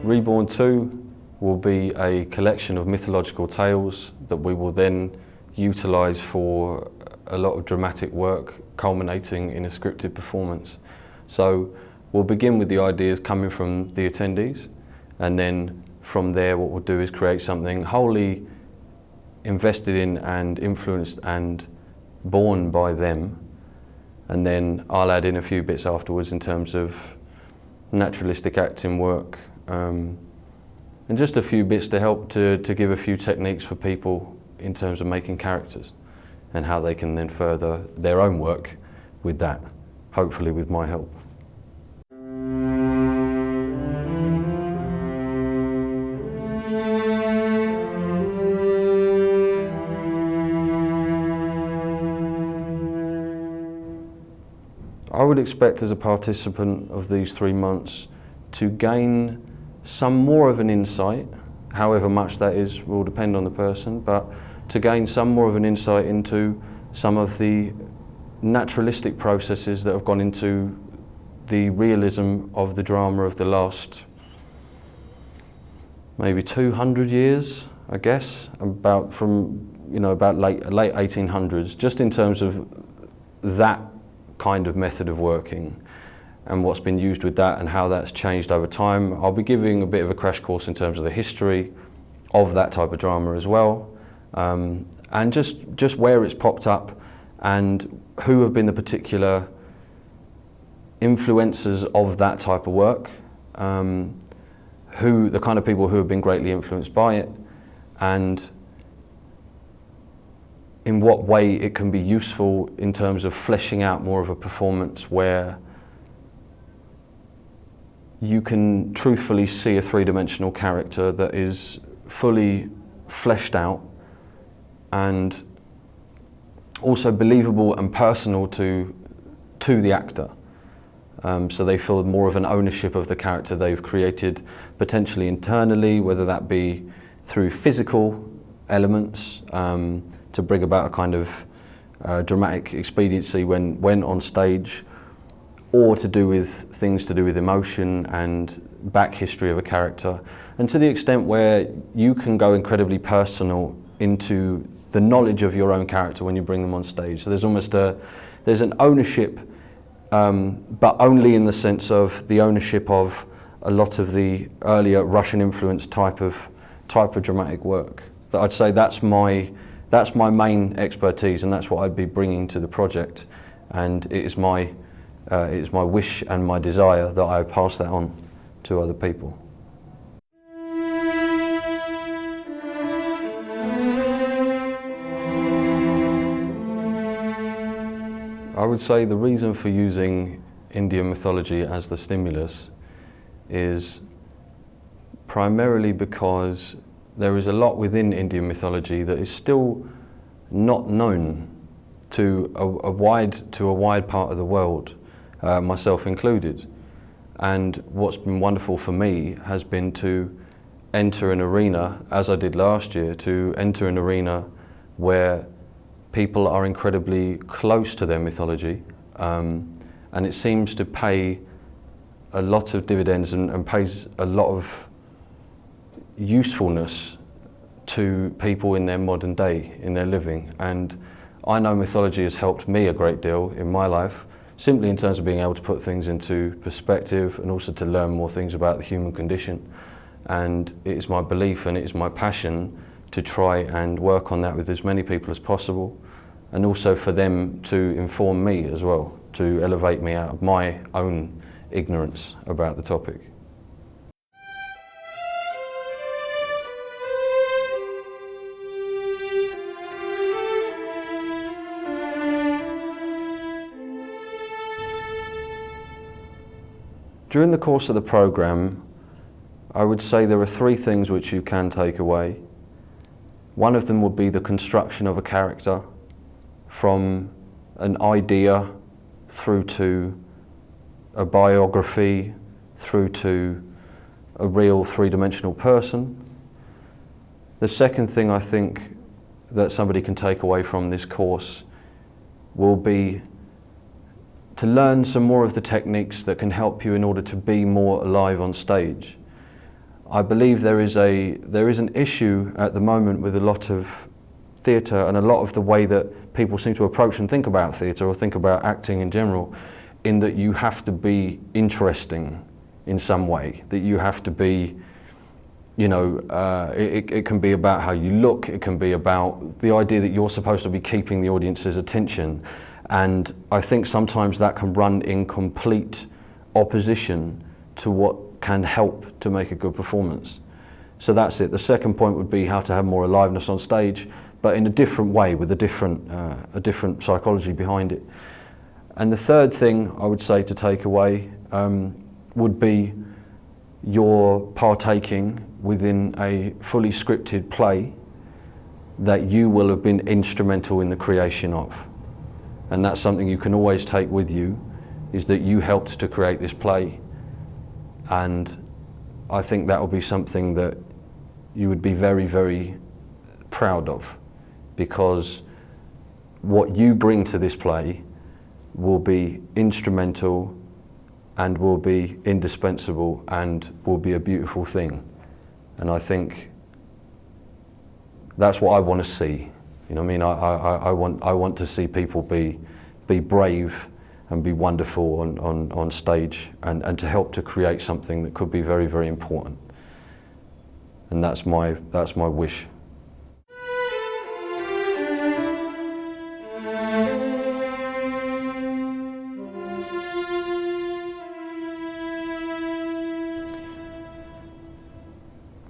Reborn-2 will be a collection of mythological tales that we will then utilise for a lot of dramatic work, culminating in a scripted performance. So we'll begin with the ideas coming from the attendees, and then from there what we'll do is create something wholly invested in and influenced and born by them, and then I'll add in a few bits afterwards in terms of naturalistic acting work, and just a few bits to help to give a few techniques for people in terms of making characters and how they can then further their own work with that, hopefully with my help. I would expect as a participant of these 3 months to gain some more of an insight, however much that is will depend on the person, but to gain some more of an insight into some of the naturalistic processes that have gone into the realism of the drama of the last maybe 200 years, I guess, about late 1800s, just in terms of that kind of method of working and what's been used with that and how that's changed over time. I'll be giving a bit of a crash course in terms of the history of that type of drama as well, and just where it's popped up and who have been the particular influencers of that type of work, who the kind of people who have been greatly influenced by it, and in what way it can be useful in terms of fleshing out more of a performance where you can truthfully see a three-dimensional character that is fully fleshed out and also believable and personal to the actor. So they feel more of an ownership of the character they've created, potentially internally, whether that be through physical elements, to bring about a kind of dramatic expediency when on stage, or to do with things to do with emotion and back history of a character, and to the extent where you can go incredibly personal into the knowledge of your own character when you bring them on stage. So there's almost there's an ownership, but only in the sense of the ownership of a lot of the earlier Russian influence type of dramatic work. That I'd say that's my main expertise, and that's what I'd be bringing to the project, and it is my wish and my desire that I pass that on to other people. I would say the reason for using Indian mythology as the stimulus is primarily because there is a lot within Indian mythology that is still not known to a wide part of the world, myself included. And what's been wonderful for me has been to enter an arena, as I did last year, to enter an arena where people are incredibly close to their mythology, and it seems to pay a lot of dividends and pays a lot of usefulness to people in their modern day, in their living. And I know mythology has helped me a great deal in my life, simply in terms of being able to put things into perspective and also to learn more things about the human condition. And it is my belief and it is my passion to try and work on that with as many people as possible, and also for them to inform me as well, to elevate me out of my own ignorance about the topic. During the course of the programme, I would say there are 3 things which you can take away. One of them would be the construction of a character, from an idea through to a biography, through to a real 3-dimensional person. The second thing I think that somebody can take away from this course will be to learn some more of the techniques that can help you in order to be more alive on stage. I believe there is an issue at the moment with a lot of theatre and a lot of the way that people seem to approach and think about theatre or think about acting in general, in that you have to be interesting in some way, that you have to be, you know, it can be about how you look, it can be about the idea that you're supposed to be keeping the audience's attention. And I think sometimes that can run in complete opposition to what can help to make a good performance. So that's it. The second point would be how to have more aliveness on stage, but in a different way, with a different psychology behind it. And the third thing I would say to take away would be your partaking within a fully scripted play that you will have been instrumental in the creation of. And that's something you can always take with you, is that you helped to create this play. And I think that will be something that you would be very, very proud of, because what you bring to this play will be instrumental and will be indispensable and will be a beautiful thing. And I think that's what I want to see. You know what I mean? I want to see people be brave and be wonderful on stage, and to help to create something that could be very, very important. And that's my wish.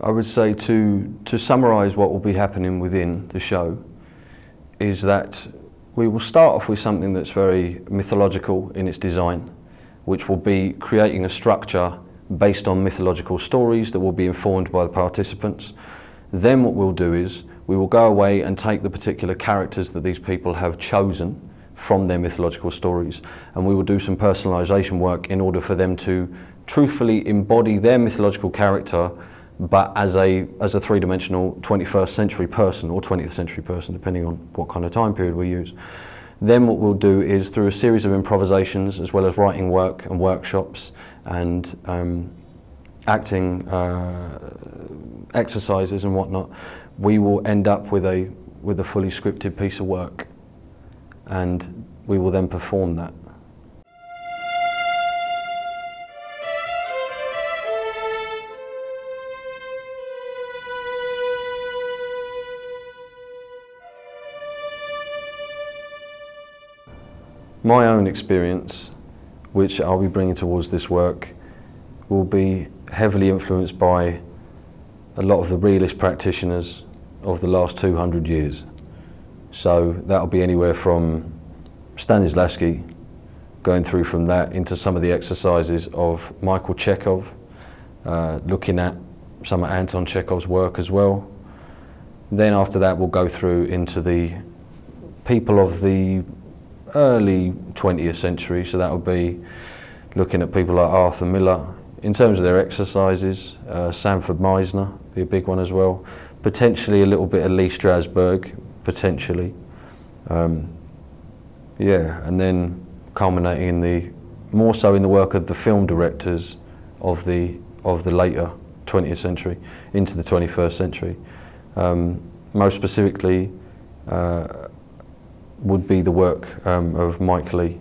I would say to summarise what will be happening within the show is that we will start off with something that's very mythological in its design, which will be creating a structure based on mythological stories that will be informed by the participants. Then what we'll do is we will go away and take the particular characters that these people have chosen from their mythological stories, and we will do some personalisation work in order for them to truthfully embody their mythological character, but as a three-dimensional 21st century person or 20th century person, depending on what kind of time period we use. Then what we'll do is, through a series of improvisations, as well as writing work and workshops and acting exercises and whatnot, we will end up with a fully scripted piece of work, and we will then perform that. My own experience, which I'll be bringing towards this work, will be heavily influenced by a lot of the realist practitioners of the last 200 years. So that'll be anywhere from Stanislavski, going through from that into some of the exercises of Michael Chekhov, looking at some of Anton Chekhov's work as well. Then after that we'll go through into the people of the early 20th century, so that would be looking at people like Arthur Miller. In terms of their exercises, Sanford Meisner be a big one as well. Potentially a little bit of Lee Strasberg, potentially. Yeah, and then culminating in more so in the work of the film directors of the later 20th century into the 21st century. Most specifically would be the work of Mike Leigh.